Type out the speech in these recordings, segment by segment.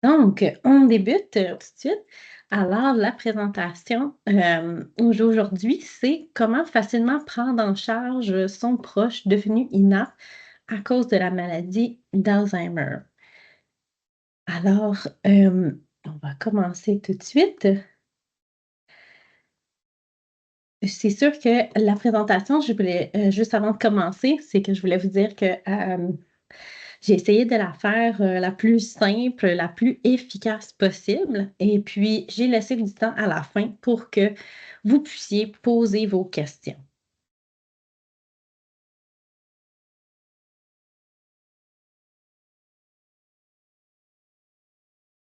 Donc, on débute tout de suite. Alors, la présentation aujourd'hui, c'est comment facilement prendre en charge son proche devenu inapte à cause de la maladie d'Alzheimer. Alors, on va commencer tout de suite. C'est sûr que la présentation, je voulais, juste avant de commencer, c'est que je voulais vous dire que j'ai essayé de la faire, la plus simple, la plus efficace possible et puis j'ai laissé du temps à la fin pour que vous puissiez poser vos questions.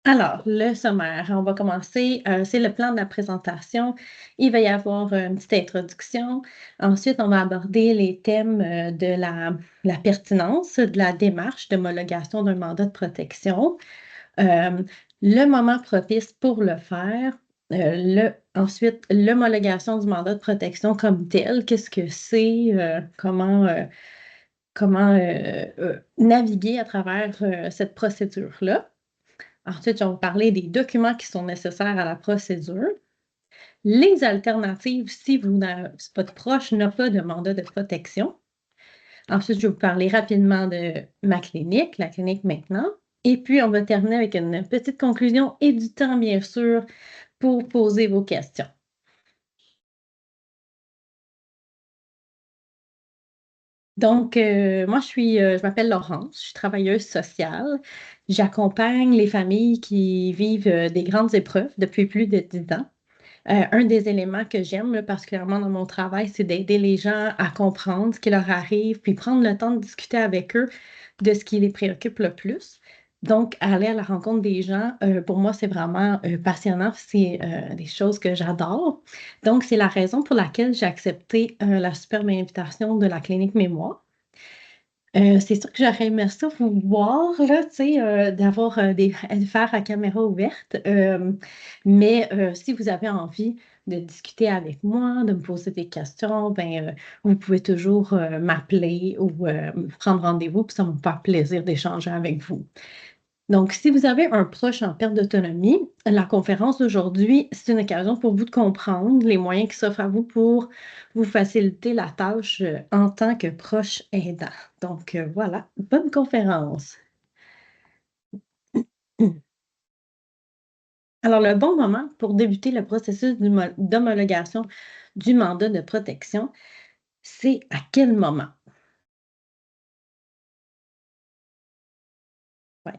Alors, le sommaire, on va commencer, c'est le plan de la présentation. Il va y avoir une petite introduction. Ensuite, on va aborder les thèmes, de la pertinence de la démarche d'homologation d'un mandat de protection. Hem, le moment propice pour le faire, ensuite l'homologation du mandat de protection comme tel, qu'est-ce que c'est? Comment naviguer à travers, cette procédure-là. Ensuite, on va parler des documents qui sont nécessaires à la procédure, les alternatives si si votre proche n'a pas de mandat de protection. Ensuite, je vais vous parler rapidement de ma clinique, la clinique maintenant. Et puis, on va terminer avec une petite conclusion et du temps, bien sûr, pour poser vos questions. Donc, moi, je m'appelle Laurence, je suis travailleuse sociale. J'accompagne les familles qui vivent des grandes épreuves depuis plus de 10 ans. Un des éléments que j'aime là, particulièrement dans mon travail, c'est d'aider les gens à comprendre ce qui leur arrive, puis prendre le temps de discuter avec eux de ce qui les préoccupe le plus. Donc, aller à la rencontre des gens, pour moi, c'est vraiment passionnant. C'est des choses que j'adore. Donc, c'est la raison pour laquelle j'ai accepté la superbe invitation de la clinique Mémoire. C'est sûr que j'aurais aimé ça vous voir là, tu sais, d'avoir, des faire à caméra ouverte, mais si vous avez envie de discuter avec moi, de me poser des questions, ben, vous pouvez toujours, m'appeler ou, prendre rendez-vous, puis ça me faire plaisir d'échanger avec vous. Donc, si vous avez un proche en perte d'autonomie, la conférence d'aujourd'hui, c'est une occasion pour vous de comprendre les moyens qui s'offrent à vous pour vous faciliter la tâche en tant que proche aidant. Donc, voilà, bonne conférence. Alors, le bon moment pour débuter le processus d'homologation du mandat de protection, c'est à quel moment? Ouais.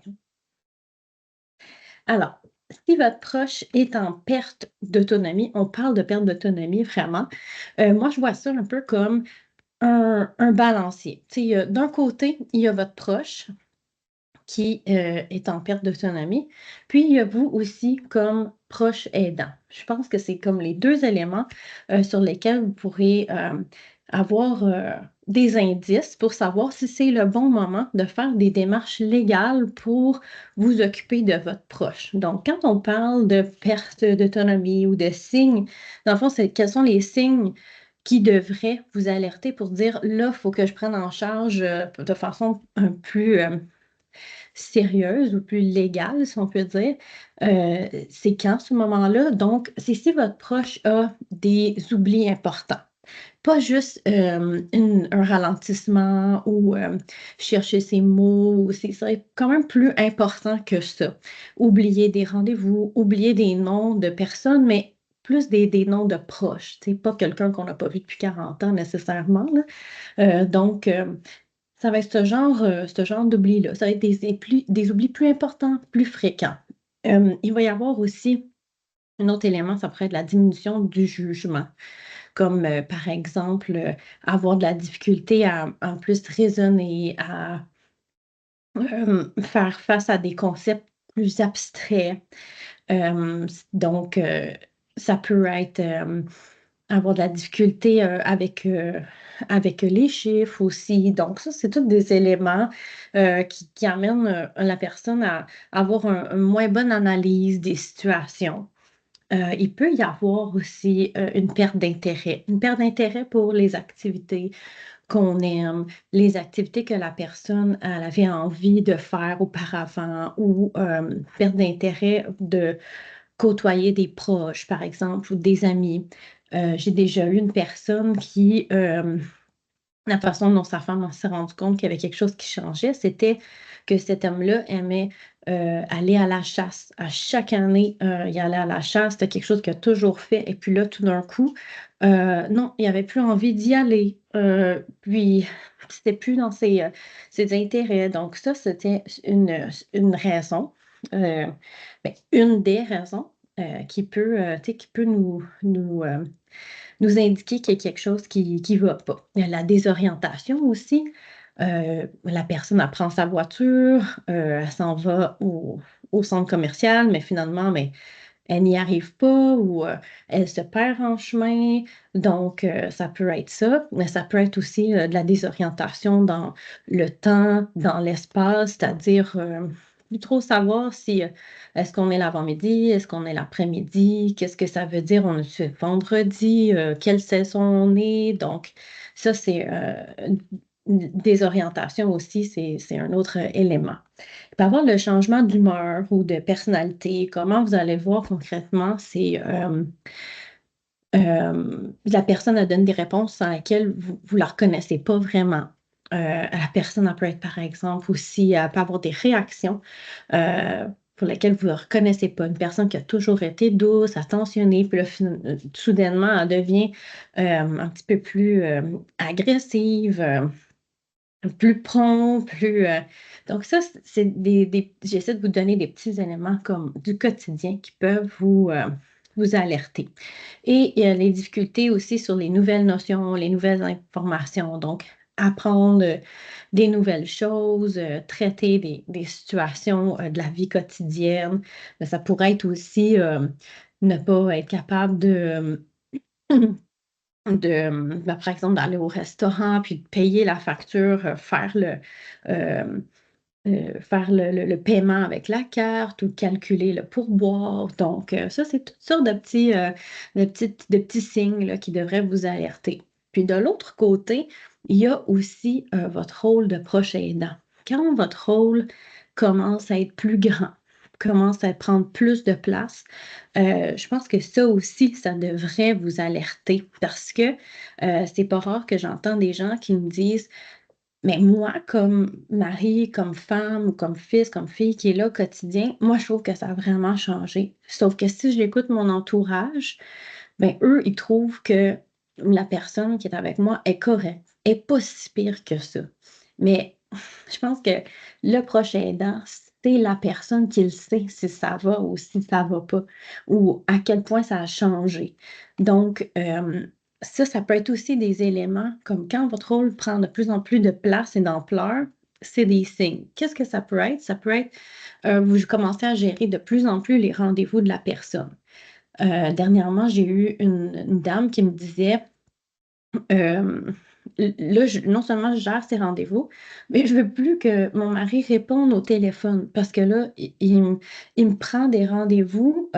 Alors, si votre proche est en perte d'autonomie, on parle de perte d'autonomie vraiment. Moi, je vois ça un peu comme un balancier. Tu sais, d'un côté, il y a votre proche qui, est en perte d'autonomie, puis il y a vous aussi comme proche aidant. Je pense que c'est comme les 2 éléments, sur lesquels vous pourrez, avoir, des indices pour savoir si c'est le bon moment de faire des démarches légales pour vous occuper de votre proche. Donc quand on parle de perte d'autonomie ou de signes, dans le fond, c'est quels sont les signes qui devraient vous alerter pour dire: «Là, il faut que je prenne en charge, de façon un plus, sérieuse ou plus légale, si on peut dire, c'est quand ce moment-là? Donc, c'est si votre proche a des oublis importants. Pas juste, un ralentissement ou, chercher ses mots, c'est quand même plus important que ça. Oublier des rendez-vous, oublier des noms de personnes, mais plus des noms de proches, tu sais, pas quelqu'un qu'on n'a pas vu depuis 40 ans nécessairement, là. Donc, ça va être ce genre d'oubli-là. Ça va être des oublis plus importants, plus fréquents. Il va y avoir aussi un autre élément, ça pourrait être la diminution du jugement, comme, par exemple, avoir de la difficulté à en plus raisonner, à, faire face à des concepts plus abstraits. Donc, ça peut être, avoir de la difficulté, avec les chiffres aussi. Donc ça, c'est tous des éléments, qui amènent, la personne à avoir un moins bonne analyse des situations. Il peut y avoir aussi, une perte d'intérêt pour les activités qu'on aime, les activités que la personne elle avait envie de faire auparavant ou perte d'intérêt de côtoyer des proches, par exemple, ou des amis. J'ai déjà eu une personne qui, la façon dont sa femme s'est rendu compte qu'il y avait quelque chose qui changeait, c'était que cet homme-là aimait aller à la chasse. À chaque année, il allait à la chasse. C'était quelque chose qu'il a toujours fait. Et puis là, tout d'un coup, non, il n'avait plus envie d'y aller. Puis, c'était plus dans ses intérêts. Donc, ça, c'était une raison, euh, ben, une des raisons tu sais, qui peut nous indiquer qu'il y a quelque chose qui ne va pas. Il y a la désorientation aussi. La personne, elle prend sa voiture, elle s'en va au centre commercial, mais finalement, mais, elle n'y arrive pas ou elle se perd en chemin. Donc, ça peut être ça, mais ça peut être aussi de la désorientation dans le temps, dans l'espace, c'est-à-dire plus trop savoir si est-ce qu'on est l'avant-midi, est-ce qu'on est l'après-midi, qu'est-ce que ça veut dire, on est vendredi, quelle saison on est. Donc, ça, c'est une désorientation aussi, c'est un autre élément. Il peut y avoir le changement d'humeur ou de personnalité. Comment vous allez voir concrètement, c'est la personne elle donne des réponses sans lesquelles vous ne la reconnaissez pas vraiment. La personne elle peut être, par exemple, aussi, elle peut avoir des réactions pour lesquelles vous ne reconnaissez pas. Une personne qui a toujours été douce, attentionnée, puis là, soudainement, elle devient un petit peu plus agressive. Plus prompt, plus. Donc, ça, c'est j'essaie de vous donner des petits éléments comme du quotidien qui peuvent vous alerter. Et il y a les difficultés aussi sur les nouvelles notions, les nouvelles informations. Donc, apprendre des nouvelles choses, traiter des situations de la vie quotidienne. Mais ça pourrait être aussi ne pas être capable par exemple, d'aller au restaurant, puis de payer la facture, euh, faire le paiement avec la carte ou calculer le pourboire. Donc, ça, c'est toutes sortes de petits signes là, qui devraient vous alerter. Puis de l'autre côté, il y a aussi votre rôle de proche aidant. Quand votre rôle commence à être plus grand, commence à prendre plus de place, je pense que ça aussi, ça devrait vous alerter parce que c'est pas rare que j'entends des gens qui me disent mais moi, comme mari, comme femme, ou comme fils, comme fille qui est là au quotidien, moi, je trouve que ça a vraiment changé. Sauf que si j'écoute mon entourage, ben eux, ils trouvent que la personne qui est avec moi est correcte, est pas si pire que ça. Mais je pense que le prochain aidant, c'est la personne qui le sait si ça va ou si ça va pas, ou à quel point ça a changé. Donc, ça peut être aussi des éléments comme quand votre rôle prend de plus en plus de place et d'ampleur, c'est des signes. Qu'est-ce que ça peut être? Ça peut être, vous commencez à gérer de plus en plus les rendez-vous de la personne. Dernièrement, j'ai eu une dame qui me disait, euh, là, non seulement je gère ses rendez-vous, mais je veux plus que mon mari réponde au téléphone parce que là, il me prend des rendez-vous.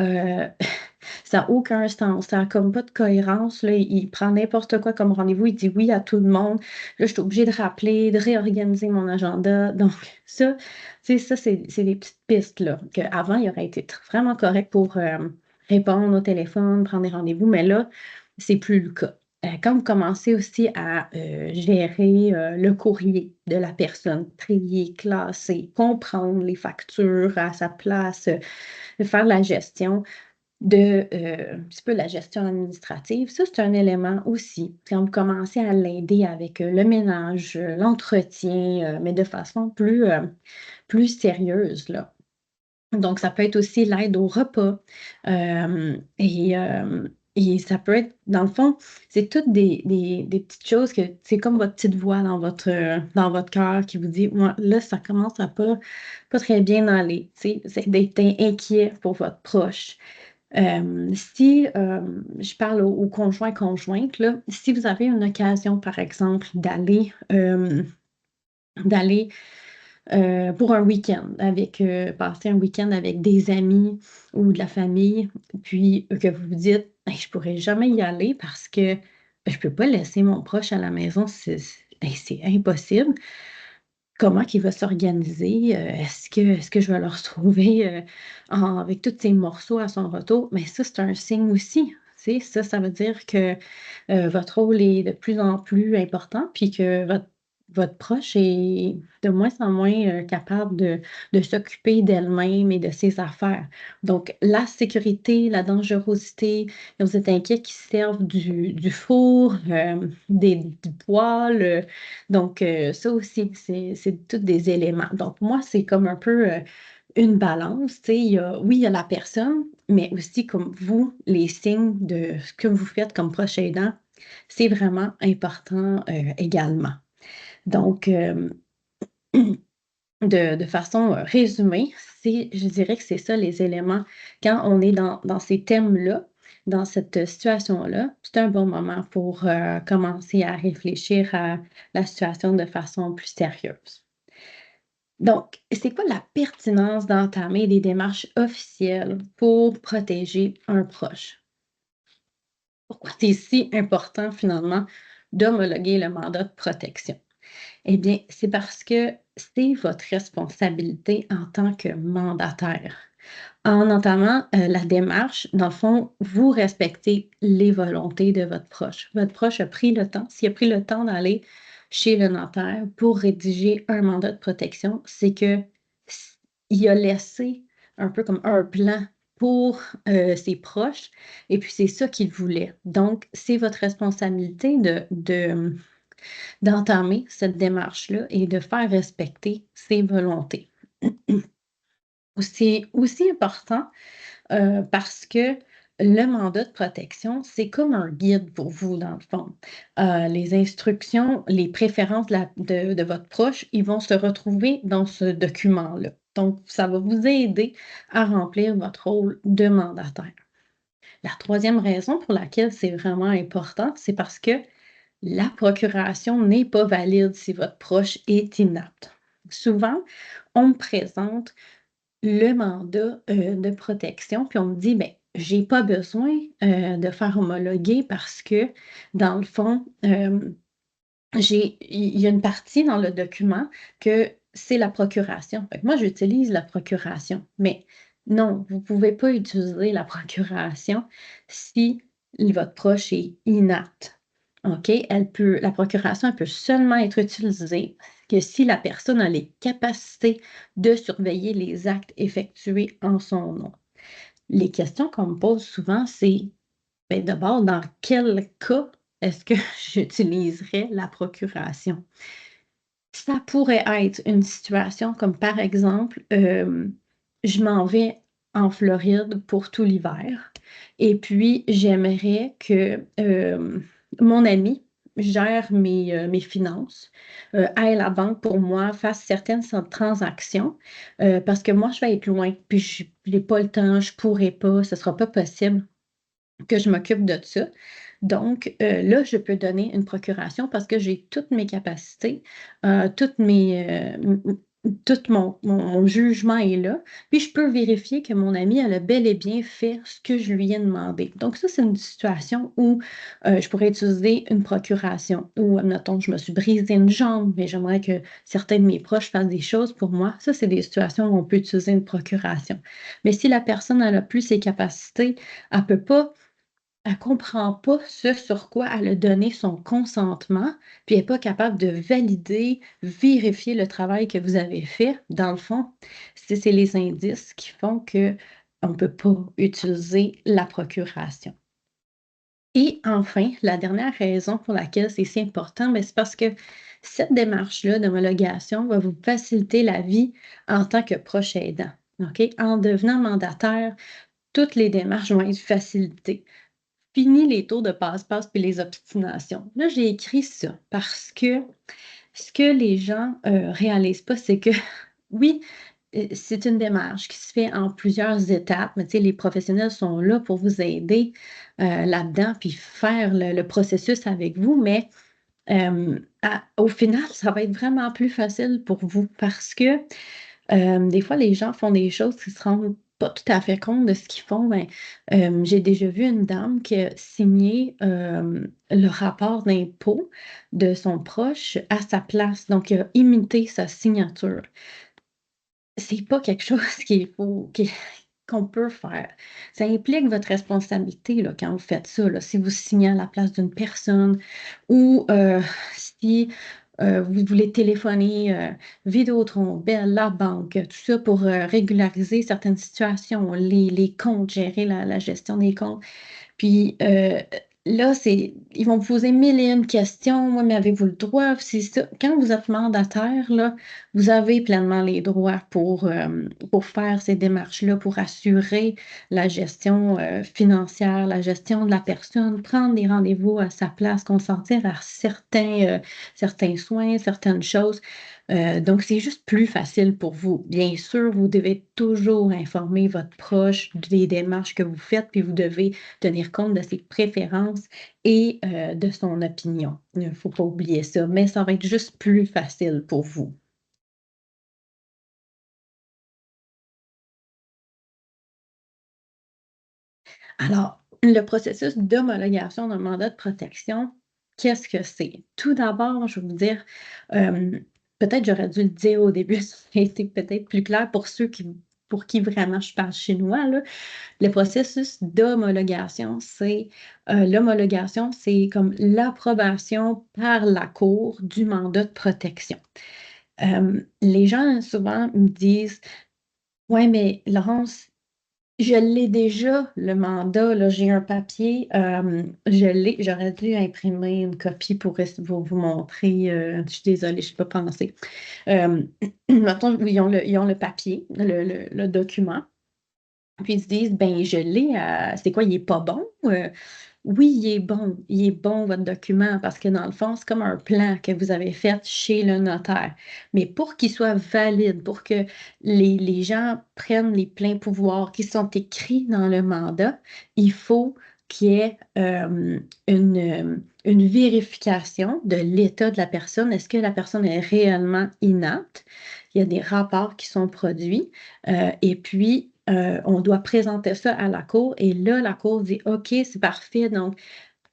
Ça n'a aucun sens. Ça n'a comme pas de cohérence. Là. Il prend n'importe quoi comme rendez-vous. Il dit oui à tout le monde. Là, je suis obligée de rappeler, de réorganiser mon agenda. Donc, ça, tu sais, ça, c'est des petites pistes là. Qu'avant, il aurait été vraiment correct pour répondre au téléphone, prendre des rendez-vous, mais là, c'est plus le cas. Quand vous commencez aussi à gérer le courrier de la personne, trier, classer, comprendre les factures à sa place, faire la gestion un petit peu la gestion administrative, ça, c'est un élément aussi. Quand vous commencez à l'aider avec le ménage, l'entretien, mais de façon plus sérieuse, là. Donc, ça peut être aussi l'aide au repas. Et ça peut être, dans le fond, c'est toutes des petites choses que c'est comme votre petite voix dans votre cœur qui vous dit, moi, là, ça commence à pas très bien aller. Tu sais, c'est d'être inquiet pour votre proche. Si je parle aux conjoints, conjointes, là, si vous avez une occasion, par exemple, d'aller pour un week-end, passer un week-end avec des amis ou de la famille, puis que vous vous dites, hey, je pourrais jamais y aller parce que je peux pas laisser mon proche à la maison. hey, c'est impossible. Comment qu'il va s'organiser? Est-ce que je vais le retrouver, avec tous ces morceaux à son retour? Mais ça, c'est un signe aussi, tu sais? Ça veut dire que, votre rôle est de plus en plus important, puis que votre proche est de moins en moins, capable de s'occuper d'elle-même et de ses affaires. Donc la sécurité, la dangerosité, vous êtes inquiet qu'ils se servent du four, du poêle, donc ça aussi, c'est tous des éléments. Donc moi, c'est comme un peu, une balance, tu sais, il y a la personne, mais aussi comme vous, les signes de ce que vous faites comme proche aidant, c'est vraiment important, également. Donc, de façon, résumée, je dirais que c'est ça les éléments. Quand on est dans ces thèmes-là, dans cette situation-là, c'est un bon moment pour, commencer à réfléchir à la situation de façon plus sérieuse. Donc, c'est quoi la pertinence d'entamer des démarches officielles pour protéger un proche? Pourquoi c'est si important finalement d'homologuer le mandat de protection? Eh bien, c'est parce que c'est votre responsabilité en tant que mandataire. En entamant, la démarche, dans le fond, vous respectez les volontés de votre proche. Votre proche a pris le temps s'il a pris le temps d'aller chez le notaire pour rédiger un mandat de protection, c'est que s il a laissé un peu comme un plan pour, ses proches et puis c'est ça qu'il voulait. Donc c'est votre responsabilité d'entamer cette démarche-là et de faire respecter ses volontés. C'est aussi important, parce que le mandat de protection, c'est comme un guide pour vous, dans le fond. Les instructions, les préférences de votre proche, ils vont se retrouver dans ce document-là. Donc, ça va vous aider à remplir votre rôle de mandataire. La troisième raison pour laquelle c'est vraiment important, c'est parce que la procuration n'est pas valide si votre proche est inapte. Souvent, on me présente le mandat, de protection, puis on me dit: «Ben, j'ai pas besoin, de faire homologuer parce que dans le fond, il y a une partie dans le document que c'est la procuration. Fait que moi, j'utilise la procuration». Mais non, vous pouvez pas utiliser la procuration si votre proche est inapte. OK? La procuration, elle peut seulement être utilisée que si la personne a les capacités de surveiller les actes effectués en son nom. Les questions qu'on me pose souvent, c'est: ben, d'abord, dans quel cas est-ce que j'utiliserais la procuration? Ça pourrait être une situation comme, par exemple, je m'en vais en Floride pour tout l'hiver et puis j'aimerais que, mon ami gère mes finances, aille à la banque pour moi, fasse certaines transactions, parce que moi, je vais être loin, puis je n'ai pas le temps, je pourrais pas, ce sera pas possible que je m'occupe de ça. Donc, là, je peux donner une procuration parce que j'ai toutes mes capacités, toutes mes, tout mon jugement est là. Puis je peux vérifier que mon ami, elle a bel et bien fait ce que je lui ai demandé. Donc ça, c'est une situation où, je pourrais utiliser une procuration ou admettons, je me suis brisé une jambe, mais j'aimerais que certains de mes proches fassent des choses pour moi. Ça, c'est des situations où on peut utiliser une procuration. Mais si la personne, elle a plus ses capacités, elle comprend pas ce sur quoi elle a donné son consentement, puis elle est pas capable de valider, vérifier le travail que vous avez fait. Dans le fond, c'est les indices qui font qu'on ne peut pas utiliser la procuration. Et enfin, la dernière raison pour laquelle c'est si important, ben, c'est parce que cette démarche-là d'homologation va vous faciliter la vie en tant que proche aidant. OK? En devenant mandataire, toutes les démarches vont être facilitées. Fini les tours de passe-passe puis les obstinations. Là, j'ai écrit ça parce que ce que les gens, réalisent pas, c'est que oui, c'est une démarche qui se fait en plusieurs étapes, mais tu sais, les professionnels sont là pour vous aider, là-dedans, puis faire le processus avec vous, mais au final, ça va être vraiment plus facile pour vous parce que, des fois, les gens font des choses qui se rendent pas tout à fait compte de ce qu'ils font, ben, j'ai déjà vu une dame qui a signé, le rapport d'impôt de son proche à sa place, donc il a imité sa signature. C'est pas quelque chose qu'il faut qu'on peut faire. Ça implique votre responsabilité, là, quand vous faites ça, là. Si vous signez à la place d'une personne ou, si, vous voulez téléphoner, Vidéotron, Bell, la banque, tout ça pour, régulariser certaines situations, les comptes, gérer la gestion des comptes. Puis, là, ils vont vous poser mille et une questions. «Ouais, mais avez-vous le droit?» C'est ça. Quand vous êtes mandataire, là, vous avez pleinement les droits pour faire ces démarches-là, pour assurer la gestion, financière, la gestion de la personne, prendre des rendez-vous à sa place, consentir à certains soins, certaines choses. Donc c'est juste plus facile pour vous. Bien sûr, vous devez toujours informer votre proche des démarches que vous faites, puis vous devez tenir compte de ses préférences et de son opinion. Il ne faut pas oublier ça, mais ça va être juste plus facile pour vous. Alors, le processus d'homologation d'un mandat de protection, qu'est-ce que c'est? Tout d'abord, je vais vous dire, peut-être j'aurais dû le dire au début, ça aurait été peut-être plus clair pour ceux pour qui vraiment je parle chinois, là. Le processus d'homologation, l'homologation, c'est comme l'approbation par la cour du mandat de protection. Les gens souvent me disent: «Ouais, mais Laurence, je l'ai déjà le mandat, là, j'ai un papier, je l'ai, j'aurais dû imprimer une copie pour vous montrer, je suis désolée, je ai pas pensé». Hem, mettons, ils ont le papier, le document. Puis ils se disent: «Ben, je l'ai, c'est quoi, il est pas bon?» Oui, il est bon votre document parce que dans le fond, c'est comme un plan que vous avez fait chez le notaire. Mais pour qu'il soit valide, pour que les gens prennent les pleins pouvoirs qui sont écrits dans le mandat, il faut qu'il y ait, une vérification de l'état de la personne. Est-ce que la personne est réellement inapte? Il y a des rapports qui sont produits. Et puis, on doit présenter ça à la cour et là, la cour dit: «OK, c'est parfait, donc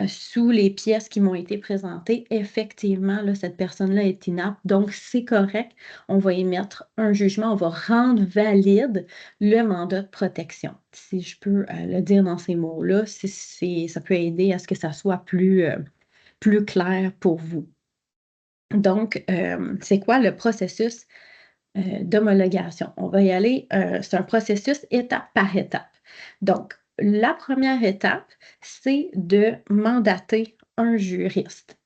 sous les pièces qui m'ont été présentées, effectivement, là, cette personne-là est inapte, donc c'est correct. On va émettre un jugement, on va rendre valide le mandat de protection». Si je peux, le dire dans ces mots-là, ça peut aider à ce que ça soit plus clair pour vous. Donc, c'est quoi le processus d'homologation? On va y aller, c'est un processus étape par étape. Donc, la première étape, c'est de mandater un juriste.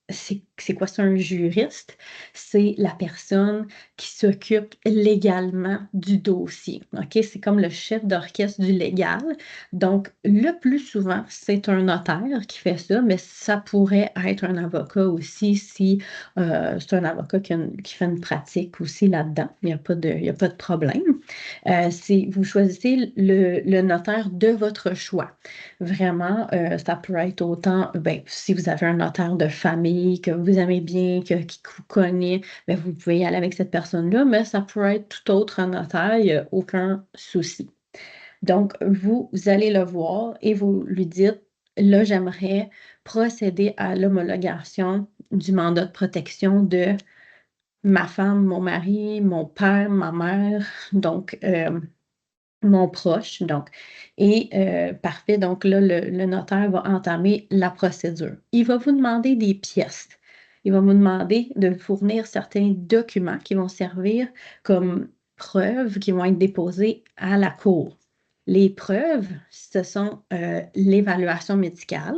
C'est quoi ça, un juriste? C'est la personne qui s'occupe légalement du dossier, OK? C'est comme le chef d'orchestre du légal. Donc, le plus souvent, c'est un notaire qui fait ça, mais ça pourrait être un avocat aussi si c'est un avocat qui fait une pratique aussi là-dedans. Il y a pas de problème. Vous choisissez le notaire de votre choix. Vraiment, ça peut être autant, ben, si vous avez un notaire de famille que vous aimez bien, qui vous connaît, ben, vous pouvez y aller avec cette personne-là, mais ça peut être tout autre notaire, il y a aucun souci. Donc, vous allez le voir et vous lui dites: «Là, j'aimerais procéder à l'homologation du mandat de protection de ma femme, mon mari, mon père, ma mère, donc mon proche», donc et parfait, donc là, le notaire va entamer la procédure. Il va vous demander des pièces. Il va vous demander de fournir certains documents qui vont servir comme preuves, qui vont être déposées à la cour. Les preuves, ce sont, l'évaluation médicale.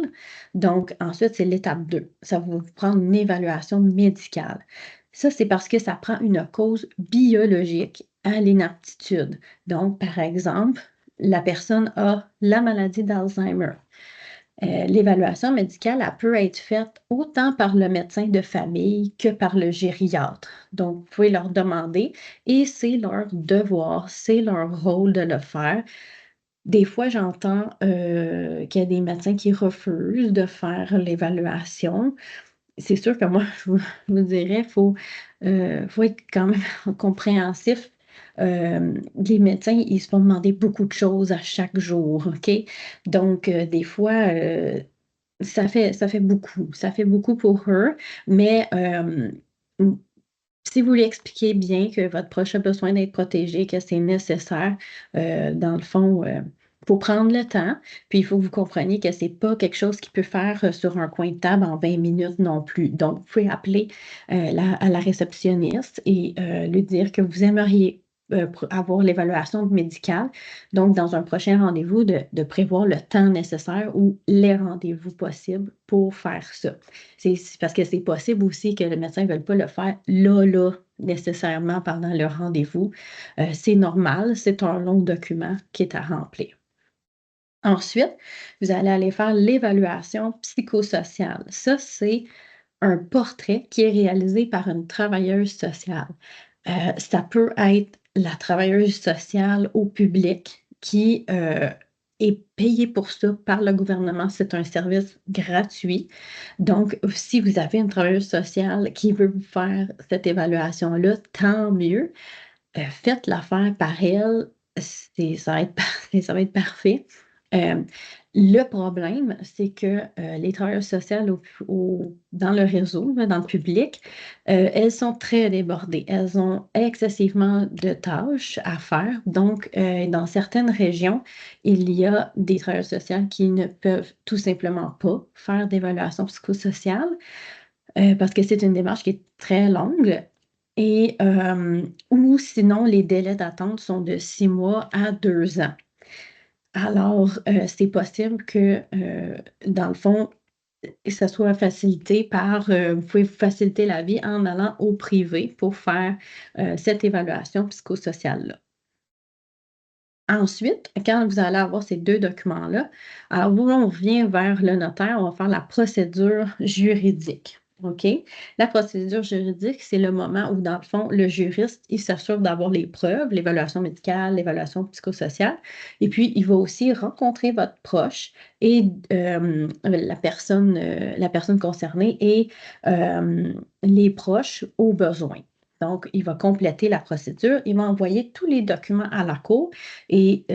Donc ensuite, c'est l'étape 2. Ça va vous prendre une évaluation médicale. Ça, c'est parce que ça prend une cause biologique à l'inaptitude. Donc, par exemple, la personne a la maladie d'Alzheimer. L'évaluation médicale, elle peut être faite autant par le médecin de famille que par le gériatre. Donc, vous pouvez leur demander et c'est leur devoir, c'est leur rôle de le faire. Des fois, j'entends, qu'il y a des médecins qui refusent de faire l'évaluation. C'est sûr que moi, je vous dirais, faut être quand même compréhensif. Les médecins, ils se font demander beaucoup de choses à chaque jour, OK? Donc, des fois, ça fait beaucoup pour eux, mais si vous lui expliquez bien que votre proche a besoin d'être protégé, que c'est nécessaire, dans le fond, il faut prendre le temps, puis il faut que vous compreniez que c'est pas quelque chose qu'il peut faire, sur un coin de table en 20 minutes non plus. Donc, vous pouvez appeler, la réceptionniste et lui dire que vous aimeriez, avoir l'évaluation médicale. Donc, dans un prochain rendez-vous, de prévoir le temps nécessaire ou les rendez-vous possibles pour faire ça. C'est parce que c'est possible aussi que le médecin ne veuille pas le faire là, nécessairement pendant le rendez-vous. C'est normal, c'est un long document qui est à remplir. Ensuite, vous allez aller faire l'évaluation psychosociale. Ça, c'est un portrait qui est réalisé par une travailleuse sociale. Ça peut être la travailleuse sociale au public qui, est payée pour ça par le gouvernement. C'est un service gratuit. Donc, si vous avez une travailleuse sociale qui veut vous faire cette évaluation-là, tant mieux. Faites-la faire par elle, ça va être ça va être parfait. Hem, le problème, c'est que, les travailleuses sociales dans le réseau, là, dans le public, elles sont très débordées. Elles ont excessivement de tâches à faire. Donc, dans certaines régions, il y a des travailleuses sociales qui ne peuvent tout simplement pas faire d'évaluation psychosociale. Parce que c'est une démarche qui est très longue et ou sinon les délais d'attente sont de 6 mois à 2 ans. Alors, c'est possible que, dans le fond, ça soit facilité par, vous pouvez vous faciliter la vie en allant au privé pour faire, cette évaluation psychosociale-là. Ensuite, quand vous allez avoir ces 2 documents-là, alors là, on revient vers le notaire, on va faire la procédure juridique, OK? La procédure juridique, c'est le moment où, dans le fond, le juriste, il s'assure d'avoir les preuves, l'évaluation médicale, l'évaluation psychosociale et puis il va aussi rencontrer votre proche et la personne concernée et les proches au besoin. Donc, il va compléter la procédure, il va envoyer tous les documents à la cour et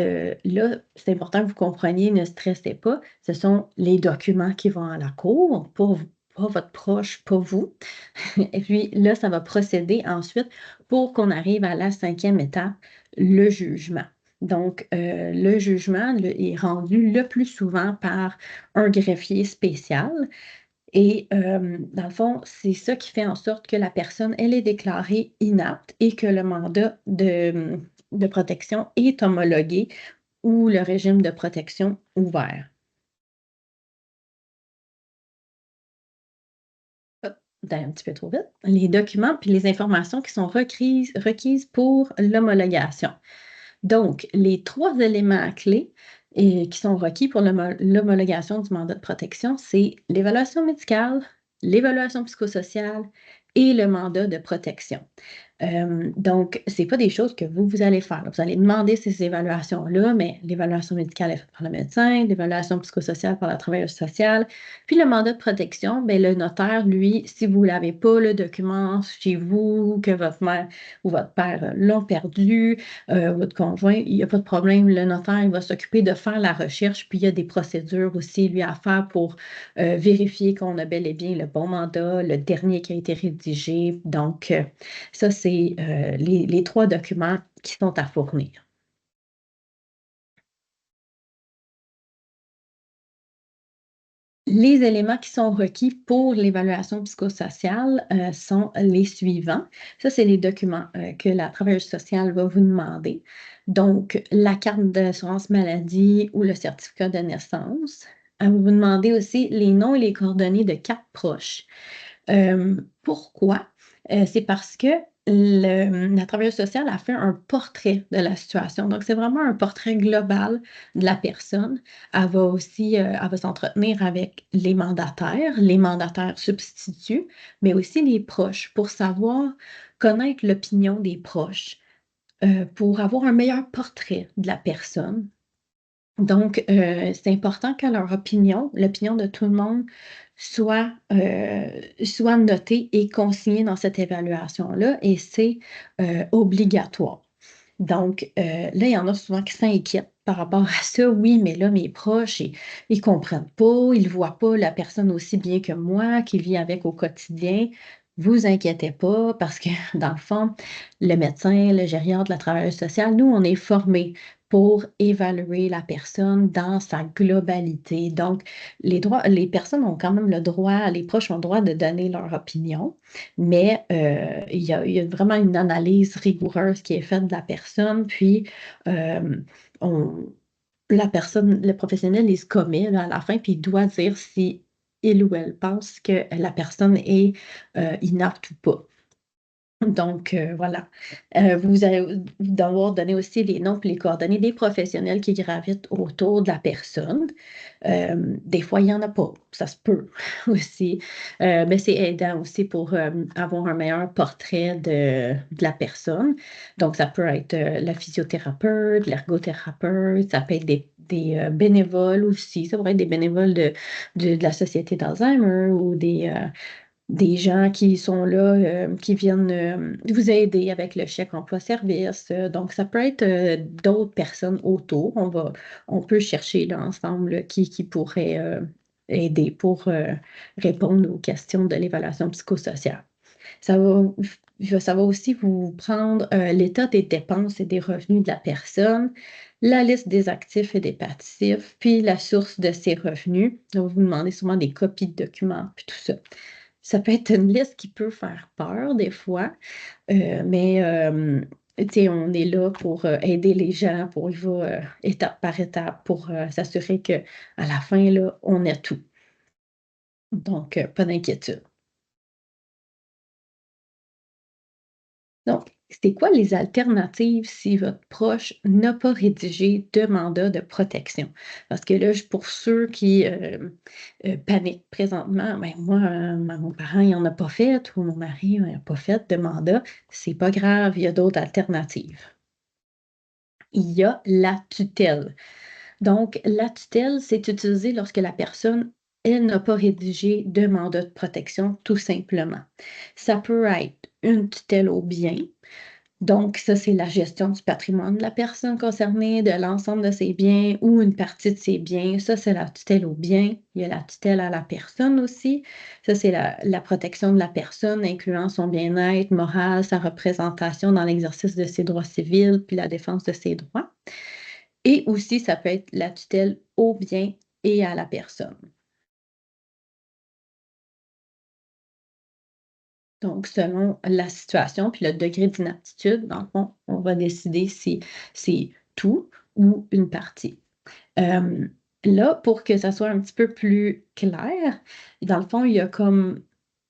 là, c'est important que vous compreniez, ne stressez pas, ce sont les documents qui vont à la cour, pas votre proche, pas vous. Et puis là, ça va procéder ensuite pour qu'on arrive à la 5e étape, le jugement. Donc, le jugement est rendu le plus souvent par un greffier spécial et dans le fond, c'est ça qui fait en sorte que la personne, elle est déclarée inapte et que le mandat de protection est homologué ou le régime de protection ouvert. Hop, d'aller un petit peu trop vite. Les documents puis les informations qui sont requises pour l'homologation. Donc, les 3 éléments clés et qui sont requis pour l'homologation du mandat de protection, c'est l'évaluation médicale, l'évaluation psychosociale et le mandat de protection. Donc, c'est pas des choses que vous allez faire, là. Vous allez demander ces évaluations-là, mais l'évaluation médicale est faite par le médecin, l'évaluation psychosociale par la travailleuse sociale, puis le mandat de protection, ben le notaire, lui, si vous l'avez pas, le document chez vous, que votre mère ou votre père, l'ont perdu, votre conjoint, il y a pas de problème, le notaire, il va s'occuper de faire la recherche, puis il y a des procédures aussi, lui, à faire pour, vérifier qu'on a bel et bien le bon mandat, le dernier qui a été rédigé. Donc, ça, c'est, les 3 documents qui sont à fournir. Les éléments qui sont requis pour l'évaluation psychosociale, sont les suivants. Ça, c'est les documents, que la travailleuse sociale va vous demander. Donc, la carte d'assurance maladie ou le certificat de naissance. Elle va vous demander aussi les noms et les coordonnées de 4 proches. Pourquoi? C'est parce que la travailleuse sociale a fait un portrait de la situation. Donc, c'est vraiment un portrait global de la personne. Elle va aussi, elle va s'entretenir avec les mandataires substituts, mais aussi les proches pour savoir connaître l'opinion des proches, pour avoir un meilleur portrait de la personne. Donc, c'est important que leur opinion, l'opinion de tout le monde soit notée et consignée dans cette évaluation-là et c'est, obligatoire. Donc, là, il y en a souvent qui s'inquiètent par rapport à ça. Oui, mais là, mes proches, ils comprennent pas, ils voient pas la personne aussi bien que moi qui vit avec au quotidien. Vous inquiétez pas parce que, dans le fond, le médecin, le gériatre, la travailleuse sociale, nous, on est formés pour évaluer la personne dans sa globalité. Donc, les personnes ont quand même le droit, les proches ont le droit de donner leur opinion, mais il y a vraiment une analyse rigoureuse qui est faite de la personne, puis euh, on- la personne, le professionnel, il se commet là, à la fin, puis il doit dire si il ou elle pense que la personne est inapte ou pas. Donc, voilà. Vous allez devoir donner aussi les noms et les coordonnées des professionnels qui gravitent autour de la personne. Des fois, il n'y en a pas. Ça se peut aussi. Mais c'est aidant aussi pour avoir un meilleur portrait de la personne. Donc, ça peut être la physiothérapeute, l'ergothérapeute, ça peut être des bénévoles aussi. Ça pourrait être des bénévoles de la Société d'Alzheimer ou des gens qui sont là, qui viennent vous aider avec le chèque emploi-service. Donc, ça peut être d'autres personnes autour. On peut chercher là, ensemble là, qui pourrait aider pour répondre aux questions de l'évaluation psychosociale. Ça va aussi vous prendre l'état des dépenses et des revenus de la personne, la liste des actifs et des passifs, puis la source de ces revenus. Ça va vous demander souvent des copies de documents, puis tout ça. Ça peut être une liste qui peut faire peur des fois, mais tu sais, on est là pour aider les gens, pour y va étape par étape, pour s'assurer qu'à la fin, là, on a tout. Donc, pas d'inquiétude. Donc, c'est quoi les alternatives si votre proche n'a pas rédigé de mandat de protection? Parce que là, pour ceux qui paniquent présentement, ben moi, mon parent, il n'en a pas fait, ou mon mari, il n'a pas fait de mandat, c'est pas grave, il y a d'autres alternatives. Il y a la tutelle. Donc, la tutelle, c'est utilisé lorsque la personne, elle n'a pas rédigé de mandat de protection, tout simplement. Ça peut être une tutelle au bien. Donc, ça, c'est la gestion du patrimoine de la personne concernée, de l'ensemble de ses biens ou une partie de ses biens. Ça, c'est la tutelle au bien. Il y a la tutelle à la personne aussi. Ça, c'est la protection de la personne, incluant son bien-être moral, sa représentation dans l'exercice de ses droits civils, puis la défense de ses droits. Et aussi, ça peut être la tutelle au bien et à la personne. Donc, selon la situation puis le degré d'inaptitude, dans le fond, on va décider si c'est tout ou une partie. Euh, Là, pour que ça soit un petit peu plus clair, dans le fond, il y a comme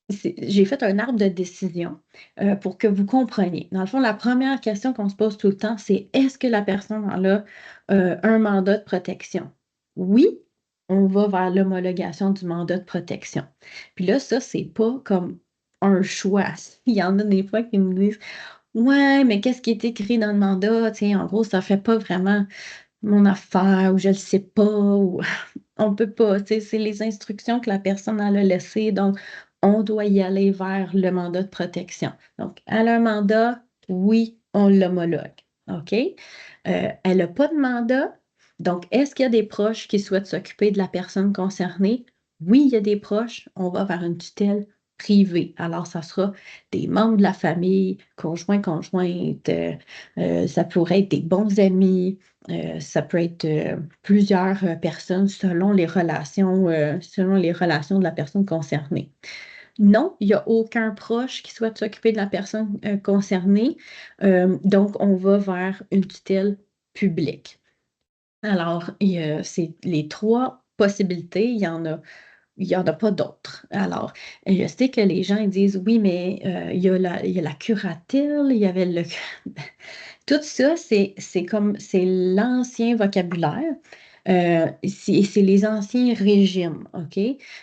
j'ai fait un arbre de décision pour que vous compreniez. Dans le fond, la première question qu'on se pose tout le temps, c'est est-ce que la personne a un mandat de protection? Oui, on va vers l'homologation du mandat de protection. Puis là, ça, c'est pas comme un choix. Il y en a des fois qui me disent ouais, mais qu'est-ce qui est écrit dans le mandat? Tiens, en gros, ça fait pas vraiment mon affaire ou je le sais pas ou on peut pas. C'est les instructions que la personne a laissées. Donc, on doit y aller vers le mandat de protection. Donc, elle a un mandat, oui, on l'homologue. OK? Elle n'a pas de mandat. Donc, est-ce qu'il y a des proches qui souhaitent s'occuper de la personne concernée? Oui, il y a des proches. On va vers une tutelle privée. Alors, ça sera des membres de la famille, conjoints, conjointes, ça pourrait être des bons amis, ça peut être plusieurs personnes selon les relations de la personne concernée. Non, il n'y a aucun proche qui souhaite s'occuper de la personne concernée. Donc, on va vers une tutelle publique. Alors, c'est les trois possibilités. Il y en a pas d'autres. Alors, je sais que les gens ils disent oui, mais il y a la curatelle, il y avait le. Tout ça, c'est l'ancien vocabulaire. C'est les anciens régimes, OK?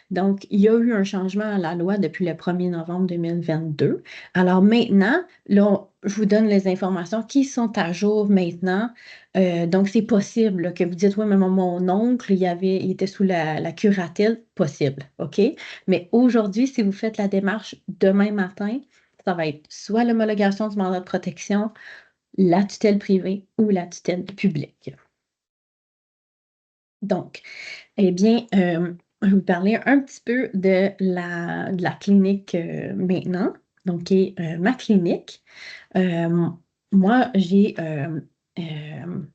Donc, il y a eu un changement à la loi depuis le 1er novembre 2022. Alors maintenant, là, je vous donne les informations qui sont à jour maintenant. Donc, c'est possible là, que vous dites, oui, mais mon oncle, il était sous la curatelle. Possible, OK? Mais aujourd'hui, si vous faites la démarche demain matin, ça va être soit l'homologation du mandat de protection, la tutelle privée ou la tutelle publique. Donc, eh bien, je vais vous parler un petit peu de la clinique, maintenant, donc qui est, ma clinique. Moi, je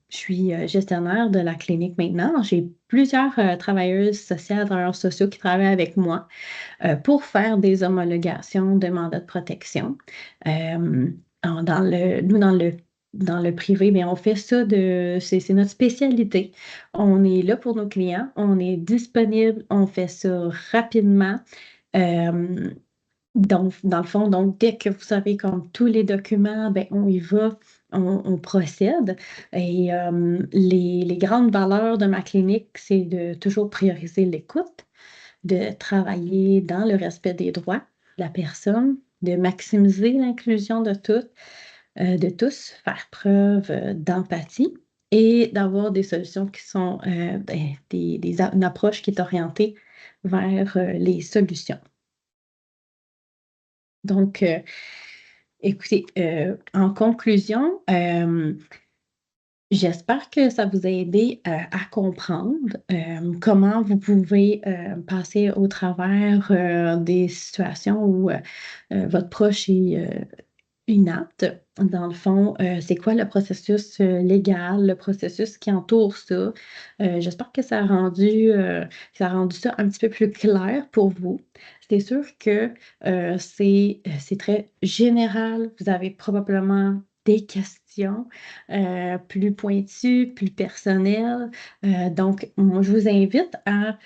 suis, gestionnaire de la clinique maintenant. J'ai plusieurs, travailleuses sociales, travailleurs sociaux qui travaillent avec moi, pour faire des homologations de mandat de protection. Dans le privé, mais on fait ça c'est notre spécialité. On est là pour nos clients, on est disponible, on fait ça rapidement. Euh, donc, dans le fond, donc, dès que vous avez comme tous les documents, ben, on y va, on procède. Et les grandes valeurs de ma clinique, c'est de toujours prioriser l'écoute, de travailler dans le respect des droits de la personne, de maximiser l'inclusion de tous, faire preuve d'empathie et d'avoir des solutions qui sont une approche qui est orientée vers les solutions. Donc, écoutez, en conclusion, j'espère que ça vous a aidé, à comprendre, comment vous pouvez, passer au travers, des situations où, votre proche est, inapte. Dans le fond, c'est quoi le processus, légal, le processus qui entoure ça? J'espère que ça a rendu ça un petit peu plus clair pour vous. C'est sûr que, c'est très général. Vous avez probablement des questions, plus pointues, plus personnelles. Donc moi, je vous invite à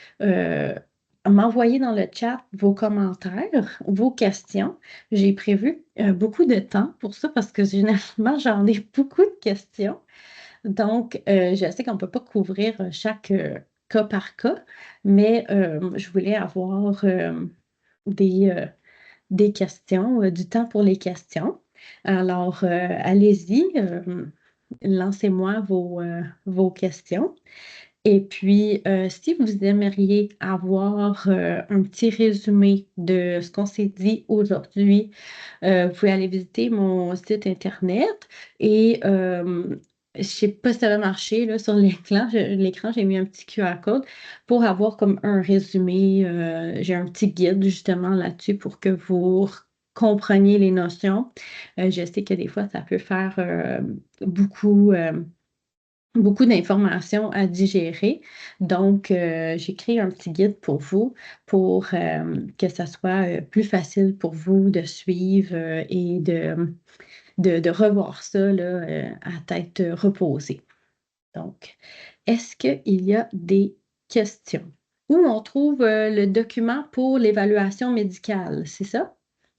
m'envoyer dans le chat vos commentaires, vos questions. J'ai prévu, beaucoup de temps pour ça parce que généralement, j'en ai beaucoup de questions. Donc, je sais qu'on ne peut pas couvrir, chaque, cas par cas, mais, je voulais avoir, des, heu, des questions, du temps pour les questions. Alors, allez-y, lancez-moi vos questions. Et puis, si vous aimeriez avoir, un petit résumé de ce qu'on s'est dit aujourd'hui, vous pouvez aller visiter mon site internet et je sais pas si ça va marcher là sur l'écran, j'ai mis un petit QR code pour avoir comme un résumé, j'ai un petit guide justement là-dessus pour que vous compreniez les notions. Je sais que des fois ça peut faire, beaucoup d'informations à digérer. Donc, j'ai créé un petit guide pour vous pour, que ça soit, plus facile pour vous de suivre, et de revoir ça là, à tête, reposée. Donc, est-ce qu'il y a des questions? Où on trouve, le document pour l'évaluation médicale, c'est ça?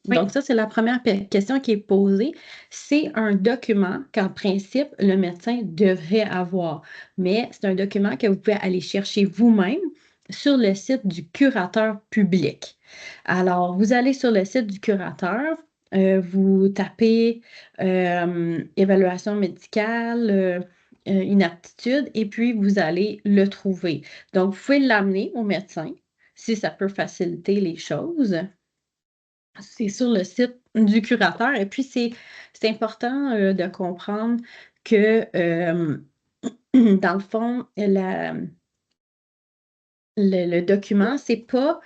Oui, Donc ça, c'est la première question qui est posée. C'est un document qu'en principe, le médecin devrait avoir, mais c'est un document que vous pouvez aller chercher vous-même sur le site du curateur public. Alors, vous allez sur le site du curateur, vous tapez, évaluation médicale, inaptitude et puis vous allez le trouver. Donc, vous pouvez l'amener au médecin si ça peut faciliter les choses. C'est sur le site du curateur et puis c'est important, de comprendre que, dans le fond, le document, c'est pas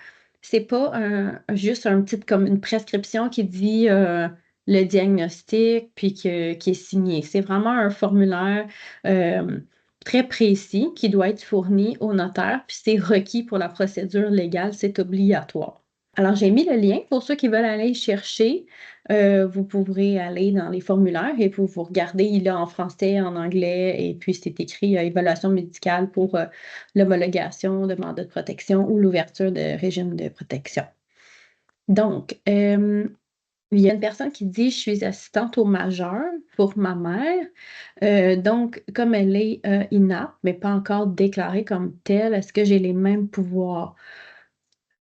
juste un petit comme une prescription qui dit, le diagnostic puis qui est signé. C'est vraiment un formulaire, très précis qui doit être fourni au notaire, puis c'est requis pour la procédure légale, c'est obligatoire. Alors, j'ai mis le lien pour ceux qui veulent aller chercher. Vous pourrez aller dans les formulaires et vous regardez, il est en français, en anglais, et puis c'est écrit évaluation médicale pour l'homologation de mandat de protection ou l'ouverture de régime de protection. Donc, il y a une personne qui dit: «Je suis assistante au majeur pour ma mère. Donc comme elle est, inapte, mais pas encore déclarée comme telle, est-ce que j'ai les mêmes pouvoirs?»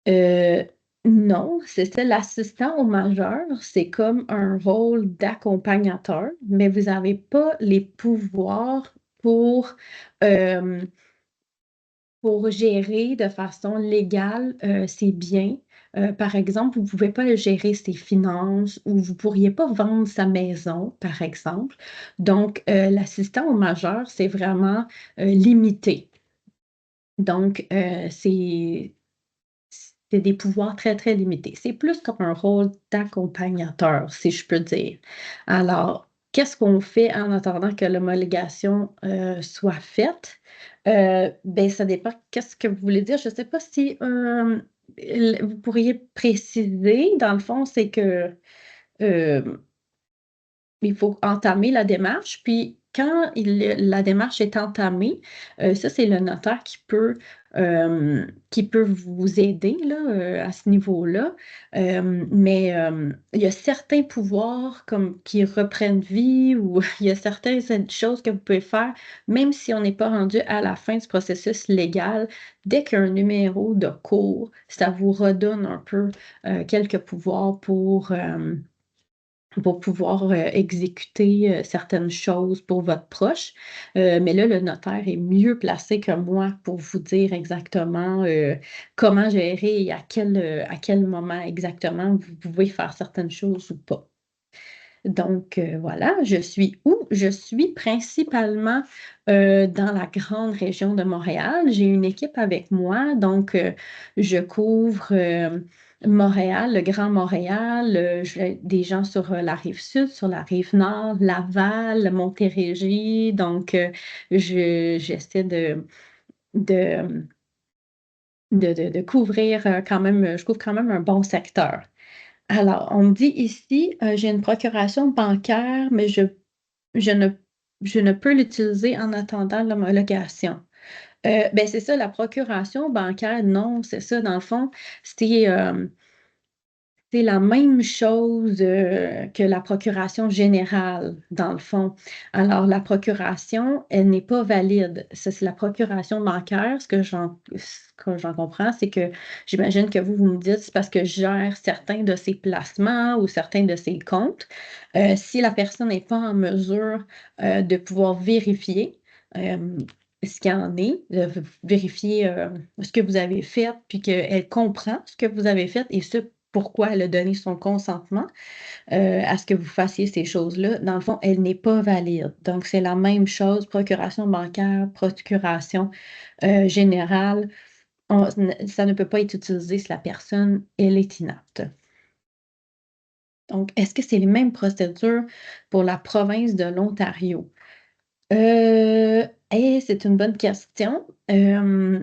Heu, non, c'est ça, l'assistant au majeur, c'est comme un rôle d'accompagnateur, mais vous avez pas les pouvoirs pour, hem, pour gérer de façon légale, ses biens, Par exemple, vous ne pouvez pas gérer ses finances ou vous ne pourriez pas vendre sa maison, par exemple. Donc, l'assistant au majeur, c'est vraiment limité. Donc, c'est des pouvoirs très, très limités. C'est plus comme un rôle d'accompagnateur, si je peux dire. Alors, qu'est-ce qu'on fait en attendant que l'homologation, soit faite? Beh, ça dépend qu'est-ce que vous voulez dire? Je ne sais pas si, vous pourriez préciser? Dans le fond, c'est que, hem il faut entamer la démarche, puis quand la démarche est entamée, ça, c'est le notaire qui peut vous aider là, à ce niveau-là. Mais, il y a certains pouvoirs comme qui reprennent vie ou il y a certaines choses que vous pouvez faire, même si on n'est pas rendu à la fin du processus légal. Dès qu'il y a un numéro de cours, ça vous redonne un peu, quelques pouvoirs pour pouvoir, exécuter, certaines choses pour votre proche. Mais là, le notaire est mieux placé que moi pour vous dire exactement, comment gérer et à quel moment exactement vous pouvez faire certaines choses ou pas. Donc, voilà, je suis où? Je suis principalement, dans la grande région de Montréal. J'ai une équipe avec moi, donc, je couvre, Montréal, le Grand Montréal, j'ai des gens sur, la rive sud, sur la rive nord, Laval, Montérégie, donc, j'essaie de, de couvrir, quand même, je couvre quand même un bon secteur. Alors, on me dit ici, j'ai une procuration bancaire, mais je ne je ne peux l'utiliser en attendant l'homologation. Beh, c'est ça, la procuration bancaire, non, c'est ça, dans le fond, c'est, c'est la même chose, que la procuration générale, dans le fond. Alors la procuration, elle n'est pas valide. Ça, c'est la procuration bancaire. Ce que j'en comprends, c'est que j'imagine que vous me dites: «C'est parce que je gère certains de ses placements ou certains de ses comptes». Si la personne n'est pas en mesure, de pouvoir vérifier, ce qu'il y en est, vérifier, ce que vous avez fait, puis qu'elle comprend ce que vous avez fait et ce pourquoi elle a donné son consentement, à ce que vous fassiez ces choses-là. Dans le fond, elle n'est pas valide. Donc c'est la même chose, procuration bancaire, procuration, générale. Ça ne peut pas être utilisé si la personne, elle est inapte. Donc, est-ce que c'est les mêmes procédures pour la province de l'Ontario? C'est une bonne question. Je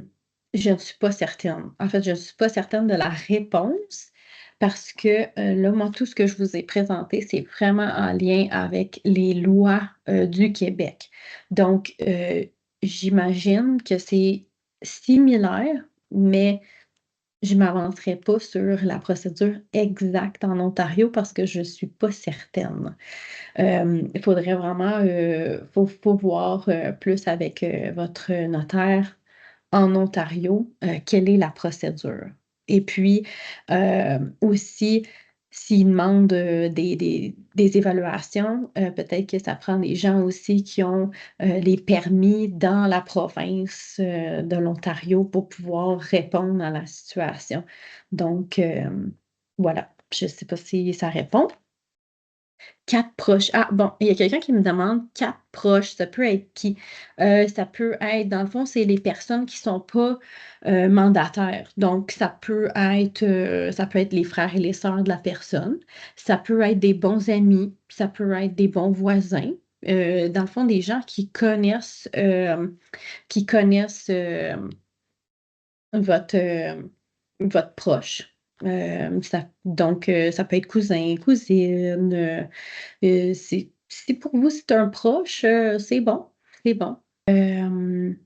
ne suis pas certaine. En fait, je ne suis pas certaine de la réponse parce que, là, moi, tout ce que je vous ai présenté, c'est vraiment en lien avec les lois, du Québec. Donc, j'imagine que c'est similaire, mais je ne m'avancerai pas sur la procédure exacte en Ontario parce que je ne suis pas certaine. Il faudrait vraiment, faut voir, plus avec, votre notaire en Ontario, quelle est la procédure? Et puis, aussi, s'ils demandent, des évaluations, peut-être que ça prend des gens aussi qui ont, les permis dans la province, de l'Ontario pour pouvoir répondre à la situation. Donc, voilà, je ne sais pas si ça répond. 4 proches. Ah bon, il y a quelqu'un qui me demande 4 proches, ça peut être qui? Ça peut être dans le fond, c'est les personnes qui sont pas, mandataires. Donc ça peut être les frères et les sœurs de la personne, ça peut être des bons amis, ça peut être des bons voisins, dans le fond, des gens qui connaissent, votre proche. Ça peut être cousin, cousine, si pour vous c'est un proche, c'est bon, c'est bon. Hem,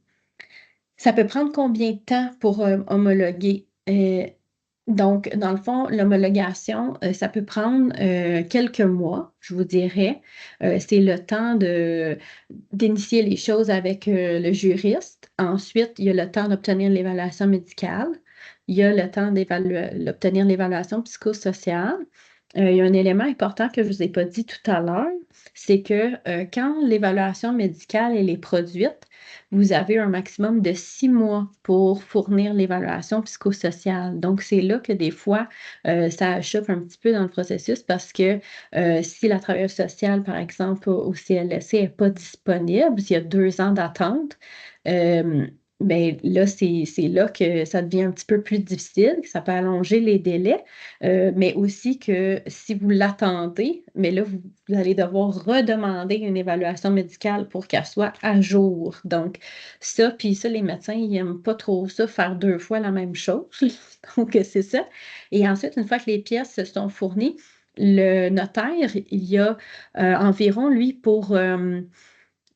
Ça peut prendre combien de temps pour, homologuer? Donc dans le fond, l'homologation, ça peut prendre, quelques mois, je vous dirais. C'est le temps d'initier les choses avec, le juriste. Ensuite, il y a le temps d'obtenir l'évaluation médicale. Il y a le temps d'obtenir l'évaluation psychosociale. Il y a un élément important que je vous ai pas dit tout à l'heure, c'est que quand l'évaluation médicale elle est produite, vous avez un maximum de 6 mois pour fournir l'évaluation psychosociale. Donc, c'est là que des fois, ça achoppe un petit peu dans le processus parce que si la travailleuse sociale, par exemple, au CLSC n'est pas disponible, s'il y a 2 ans d'attente, euh, ben là, c'est là que ça devient un petit peu plus difficile, que ça peut allonger les délais, mais aussi que si vous l'attendez, mais là, vous allez devoir redemander une évaluation médicale pour qu'elle soit à jour. Donc, ça, puis ça, les médecins, ils n'aiment pas trop ça, faire 2 fois la même chose. Donc, c'est ça. Et ensuite, une fois que les pièces se sont fournies, le notaire, il y a environ, lui, pour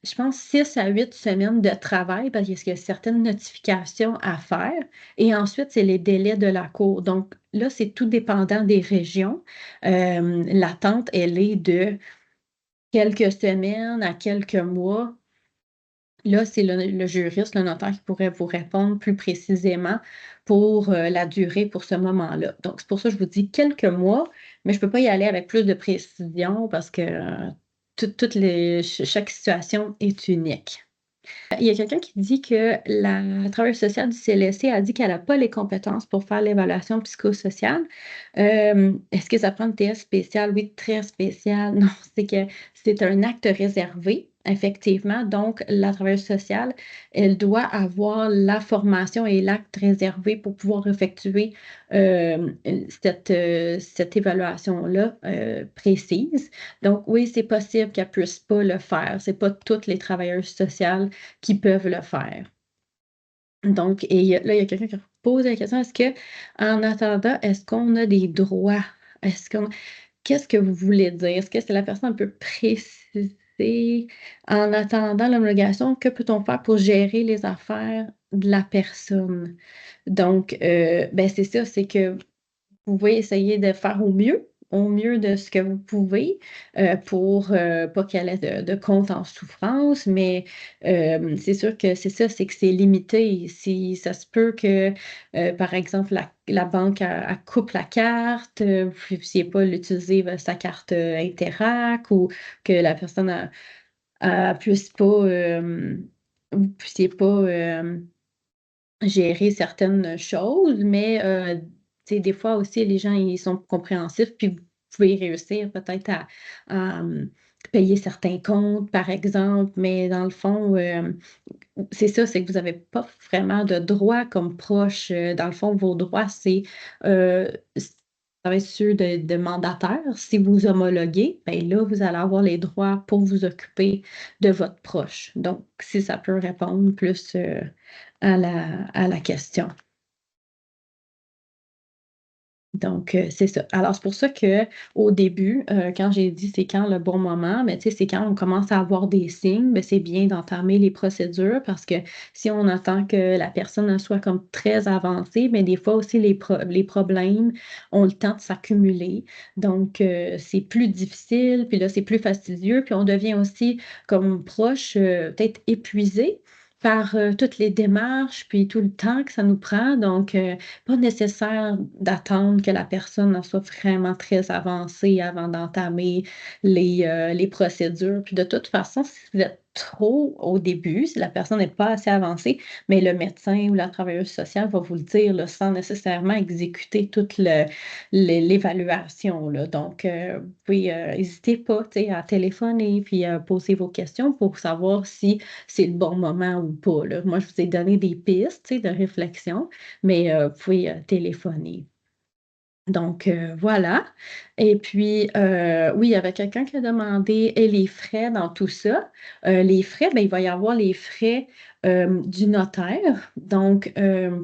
je pense, 6 à 8 semaines de travail parce qu'il y a certaines notifications à faire. Et ensuite, c'est les délais de la cour. Donc là, c'est tout dépendant des régions. L'attente, elle est de quelques semaines à quelques mois. Là, c'est le juriste, le notaire qui pourrait vous répondre plus précisément pour la durée pour ce moment-là. Donc, c'est pour ça que je vous dis quelques mois, mais je ne peux pas y aller avec plus de précision parce que chaque situation est unique. Il y a quelqu'un qui dit que la travailleuse sociale du CLSC a dit qu'elle n'a pas les compétences pour faire l'évaluation psychosociale. Est-ce que ça prend une TS spéciale? Oui, très spéciale. Non, c'est que c'est un acte réservé, effectivement. Donc, la travailleuse sociale, elle doit avoir la formation et l'acte réservé pour pouvoir effectuer cette évaluation-là précise. Donc, oui, c'est possible qu'elle ne puisse pas le faire. Ce n'est pas toutes les travailleuses sociales qui peuvent le faire. Donc, et là, il y a quelqu'un qui pose la question, est-ce que, en attendant, est-ce qu'on a des droits? Est-ce qu'on, qu'est-ce que vous voulez dire? Est-ce que c'est la personne peut préciser, en attendant l'homologation, que peut-on faire pour gérer les affaires de la personne? Donc, ben c'est ça, c'est que vous pouvez essayer de faire au mieux de ce que vous pouvez pour pas qu'elle ait de compte en souffrance, mais c'est sûr que c'est ça, c'est que c'est limité. Si ça se peut que, par exemple, la banque elle coupe la carte, vous ne puissiez pas l'utiliser sa carte Interac ou que la personne puisse pas, vous puissiez pas gérer certaines choses, mais tu sais, des fois aussi, les gens, ils sont compréhensifs, puis vous pouvez réussir peut-être à payer certains comptes, par exemple, mais dans le fond, c'est ça, c'est que vous n'avez pas vraiment de droits comme proche. Dans le fond, vos droits, euh, ça va être ceux de mandataires. Si vous homologuez, ben là, vous allez avoir les droits pour vous occuper de votre proche. Donc, si ça peut répondre plus à la question. Donc, c'est ça. Alors, c'est pour ça qu'au début, quand j'ai dit c'est quand le bon moment, mais tu sais, c'est quand on commence à avoir des signes, ben, c'est bien d'entamer les procédures parce que si on attend que la personne en soit comme très avancée, mais des fois aussi les problèmes ont le temps de s'accumuler. Donc, c'est plus difficile, puis là, c'est plus fastidieux, puis on devient aussi comme proche, peut-être épuisé par toutes les démarches, puis tout le temps que ça nous prend. Donc, pas nécessaire d'attendre que la personne en soit vraiment très avancée avant d'entamer les procédures. Puis de toute façon, si vous êtes trop au début, si la personne n'est pas assez avancée, mais le médecin ou la travailleuse sociale va vous le dire là, sans nécessairement exécuter toute l'évaluation. Là. Donc, vous pouvez n'hésitez pas tu sais, à téléphoner puis poser vos questions pour savoir si c'est le bon moment ou pas. Là. Moi, je vous ai donné des pistes tu sais, de réflexion mais vous pouvez téléphoner. Donc, voilà. Et puis, oui, il y avait quelqu'un qui a demandé et les frais dans tout ça. Les frais, ben, il va y avoir les frais du notaire, donc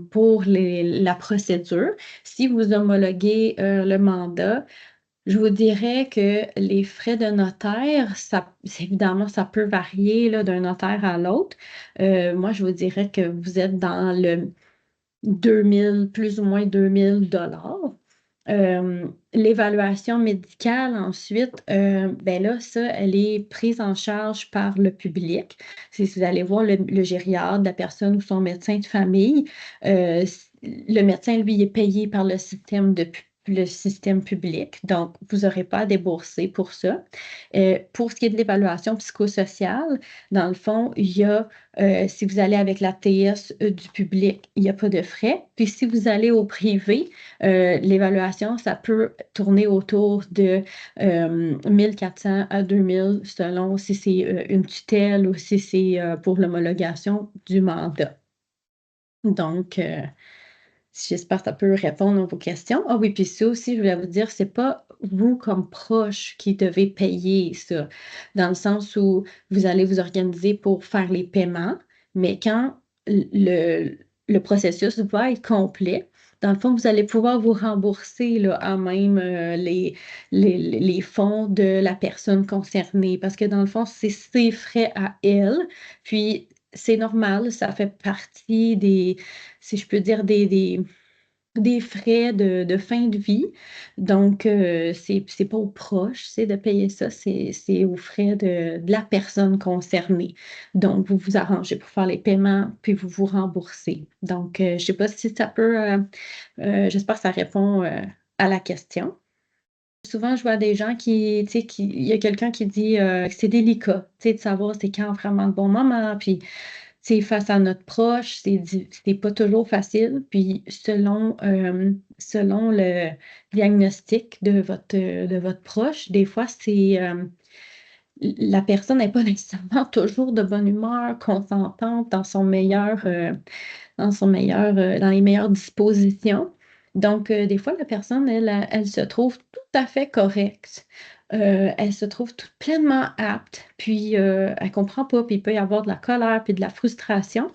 pour la procédure. Si vous homologuez le mandat, je vous dirais que les frais de notaire, évidemment, ça peut varier là, d'un notaire à l'autre. Moi, je vous dirais que vous êtes dans le 2000, plus ou moins 2000 $. L'évaluation médicale, ensuite, ben là, ça, elle est prise en charge par le public. Si vous allez voir le gériatre, la personne ou son médecin de famille, le médecin, lui, est payé par le système le système public, donc vous n'aurez pas à débourser pour ça. Pour ce qui est de l'évaluation psychosociale, dans le fond, il y a, si vous allez avec la TS, du public, il y a pas de frais. Puis si vous allez au privé, l'évaluation, ça peut tourner autour de, 1 400 à 2 000 selon si c'est, une tutelle ou si c'est, pour l'homologation du mandat. Donc, j'espère que ça peut répondre à vos questions. Ah oui, puis ça aussi, je voulais vous dire, c'est pas vous comme proche qui devez payer ça, dans le sens où vous allez vous organiser pour faire les paiements, mais quand le processus va être complet, dans le fond, vous allez pouvoir vous rembourser là, à même les fonds de la personne concernée, parce que dans le fond, c'est ses frais à elle, puis c'est normal, ça fait partie des, si je peux dire, des frais de fin de vie. Donc, c'est pas aux proches, c'est de payer ça, c'est aux frais de la personne concernée. Donc, vous vous arrangez pour faire les paiements, puis vous vous remboursez. Donc, je sais pas si ça peut, j'espère que ça répond, à la question. Souvent, je vois des gens qui, tu sais, il y a quelqu'un qui dit, que c'est délicat, tu sais, de savoir c'est quand vraiment le bon moment, puis c'est face à notre proche, c'est pas toujours facile. Puis selon le diagnostic de votre proche, des fois, la personne n'est pas nécessairement toujours de bonne humeur, consentante, dans les meilleures dispositions. Donc, des fois, la personne, elle se trouve tout à fait correcte. Elle se trouve pleinement apte, puis elle comprend pas, puis il peut y avoir de la colère, puis de la frustration.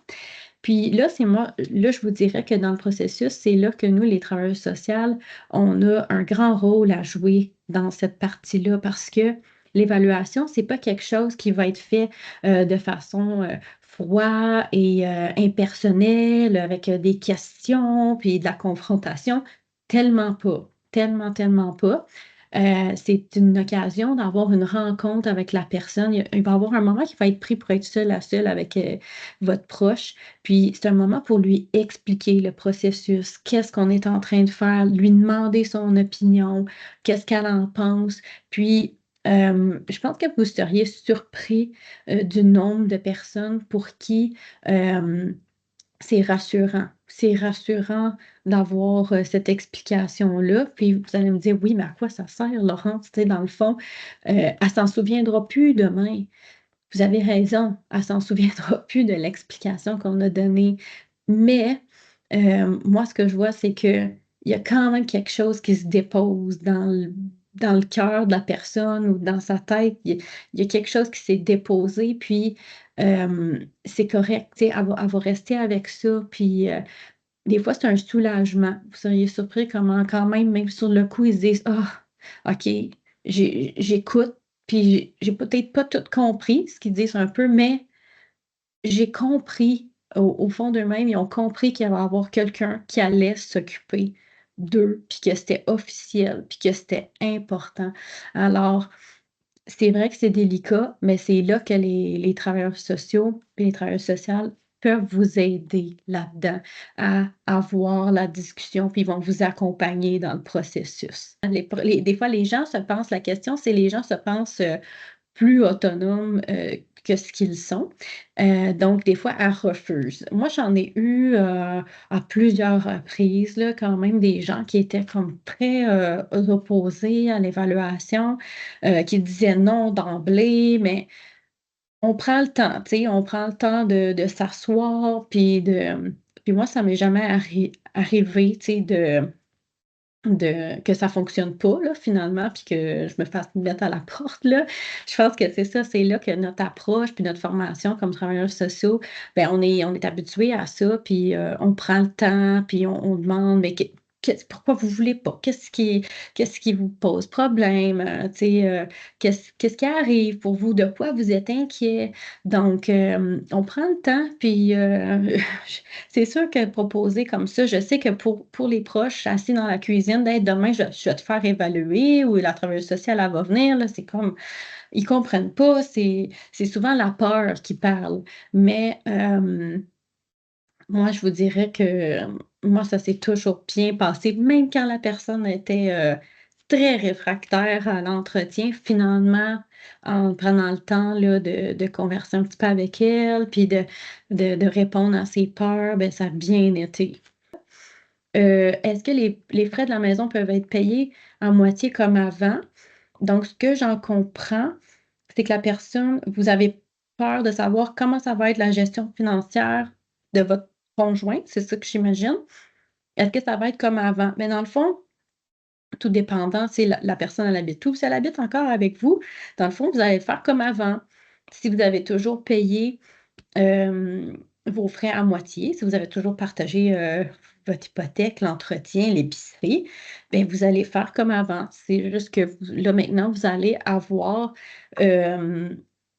Puis là, je vous dirais que dans le processus, c'est là que nous, les travailleurs sociaux, on a un grand rôle à jouer dans cette partie-là parce que l'évaluation, c'est pas quelque chose qui va être fait de façon froide et impersonnelle, avec des questions, puis de la confrontation. Tellement pas. Tellement, tellement pas. C'est une occasion d'avoir une rencontre avec la personne. Il va y avoir un moment qui va être pris pour être seul à seul avec votre proche. Puis c'est un moment pour lui expliquer le processus, qu'est-ce qu'on est en train de faire, lui demander son opinion, qu'est-ce qu'elle en pense. Puis je pense que vous seriez surpris du nombre de personnes pour qui c'est rassurant. C'est rassurant d'avoir cette explication-là. Puis vous allez me dire, oui, mais à quoi ça sert, Laurence? Tu sais, dans le fond, elle s'en souviendra plus demain. Vous avez raison, elle s'en souviendra plus de l'explication qu'on a donnée. Mais moi, ce que je vois, c'est qu'il y a quand même quelque chose qui se dépose dans le cœur de la personne ou dans sa tête. Il y a quelque chose qui s'est déposé, puis c'est correct. Tu sais, elle va rester avec ça. Puis des fois, c'est un soulagement. Vous seriez surpris comment, quand même sur le coup, ils se disent, ah, OK, j'écoute. Puis j'ai peut-être pas tout compris ce qu'ils disent un peu, mais j'ai compris au fond d'eux-mêmes, ils ont compris qu'il va y avoir quelqu'un qui allait s'occuper d'eux, puis que c'était officiel, puis que c'était important. Alors, c'est vrai que c'est délicat, mais c'est là que les travailleurs sociaux et les travailleuses sociales peuvent vous aider là-dedans à avoir la discussion, puis ils vont vous accompagner dans le processus. Des fois, les gens se pensent, la question, c'est les gens se pensent plus autonomes que ce qu'ils sont. Donc, des fois, elles refusent. Moi, j'en ai eu à plusieurs reprises, là, quand même, des gens qui étaient comme très opposés à l'évaluation, qui disaient non d'emblée, mais on prend le temps, tu sais, on prend le temps de s'asseoir, puis moi, ça m'est jamais arrivé, tu sais, que ça fonctionne pas là, finalement, puis que je me fasse mettre à la porte là. Je pense que c'est ça, c'est là que notre approche puis notre formation comme travailleurs sociaux, ben on est habitué à ça, puis on prend le temps, puis on demande: «Mais pourquoi vous voulez pas? Qu'est-ce qui vous pose problème? Tu sais, qu'est-ce qui arrive pour vous? De quoi vous êtes inquiet?» Donc on prend le temps, puis c'est sûr que proposer comme ça, je sais que pour les proches assis dans la cuisine, d'être «Demain, je vais te faire évaluer» ou «La travailleuse sociale, elle va venir», là, c'est comme ils comprennent pas, c'est souvent la peur qui parle. Mais Moi, je vous dirais que moi, ça s'est toujours bien passé, même quand la personne était, très réfractaire à l'entretien. Finalement, en prenant le temps là de converser un petit peu avec elle, puis de répondre à ses peurs, ben ça a bien été. Est-ce que les frais de la maison peuvent être payés à moitié comme avant? Donc ce que j'en comprends, c'est que la personne vous avez peur de savoir comment ça va être la gestion financière de votre conjoint, c'est ça que j'imagine? Est-ce que ça va être comme avant? Mais dans le fond, tout dépendant, si la personne elle habite où? Si elle habite encore avec vous, dans le fond, vous allez faire comme avant. Si vous avez toujours payé vos frais à moitié, si vous avez toujours partagé, votre hypothèque, l'entretien, l'épicerie, bien, vous allez faire comme avant. C'est juste que vous là, maintenant, hem,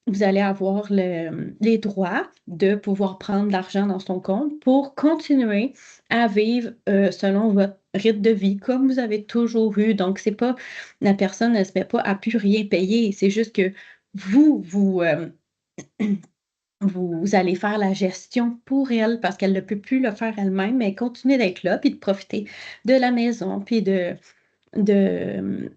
vous allez avoir les droits de pouvoir prendre l'argent dans son compte pour continuer à vivre, selon votre rythme de vie, comme vous avez toujours eu. Donc c'est pas la personne, elle se met pas à plus rien payer, c'est juste que vous, vous allez faire la gestion pour elle parce qu'elle ne peut plus le faire elle-même, mais continuer d'être là, puis de profiter de la maison, puis de, mmh,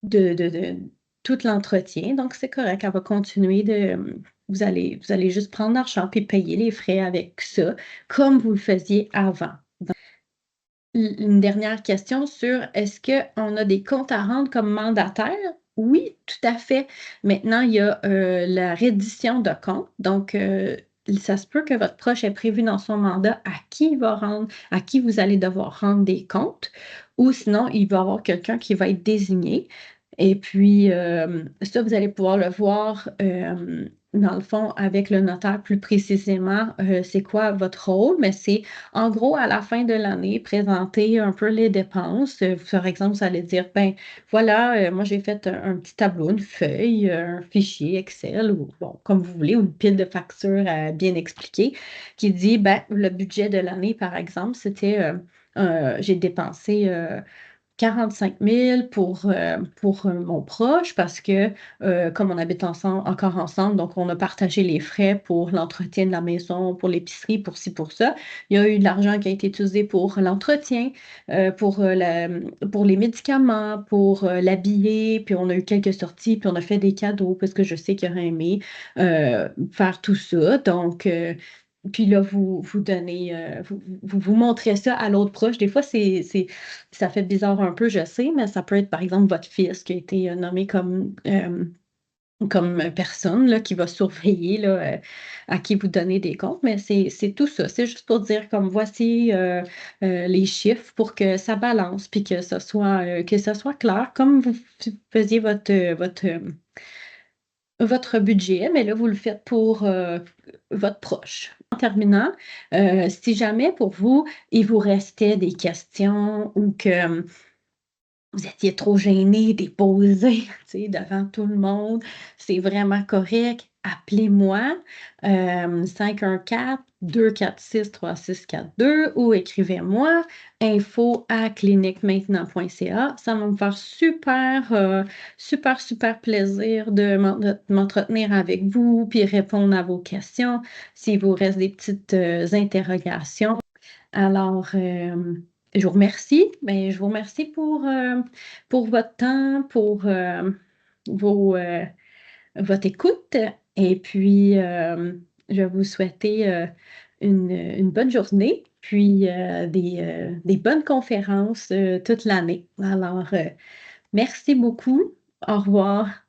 de tout l'entretien. Donc c'est correct, elle va continuer vous allez juste prendre l'argent puis payer les frais avec ça, comme vous le faisiez avant. Une dernière question sur est-ce qu'on a des comptes à rendre comme mandataire? Oui, tout à fait. Maintenant, il y a, la reddition de comptes. Donc, ça se peut que votre proche ait prévu dans son mandat à qui vous allez devoir rendre des comptes ou sinon il va y avoir quelqu'un qui va être désigné et puis, ça, vous allez pouvoir le voir, dans le fond avec le notaire plus précisément, c'est quoi votre rôle, mais c'est en gros, à la fin de l'année, présenter un peu les dépenses. Par exemple, vous allez dire: «Ben, voilà, moi j'ai fait un petit tableau, une feuille, un fichier Excel» ou bon, comme vous voulez, ou une pile de factures, bien expliquée qui dit: «Ben, le budget de l'année», par exemple, c'était, j'ai dépensé, 45 000 pour, mon proche parce que, comme on habite encore ensemble, donc on a partagé les frais pour l'entretien de la maison, pour l'épicerie, pour ci, pour ça. Il y a eu de l'argent qui a été utilisé pour l'entretien, pour les médicaments, pour, l'habiller, puis on a eu quelques sorties, puis on a fait des cadeaux parce que je sais qu'il aurait aimé, faire tout ça. Donc, puis là, vous donnez, vous montrez ça à l'autre proche. Des fois, ça fait bizarre un peu, je sais, mais ça peut être, par exemple, votre fils qui a été, nommé comme personne là, qui va surveiller là, à qui vous donnez des comptes, mais c'est tout ça. C'est juste pour dire comme voici, les chiffres pour que ça balance, puis que ça soit clair comme vous faisiez votre budget, mais là, vous le faites pour, votre proche. En terminant, si jamais pour vous, il vous restait des questions ou que vous étiez trop gêné, déposé, tu sais, devant tout le monde. C'est vraiment correct. Appelez-moi, 514-246-3642 ou écrivez-moi info@cliniquemaintenant.ca. Ça va me faire super, super plaisir de m'entretenir avec vous, puis répondre à vos questions, s'il vous reste des petites, interrogations. Alors, je vous remercie, mais je vous remercie pour votre temps, pour, vos, votre écoute et puis, je vais vous souhaiter, une bonne journée, puis, des bonnes conférences, toute l'année. Alors, merci beaucoup. Au revoir.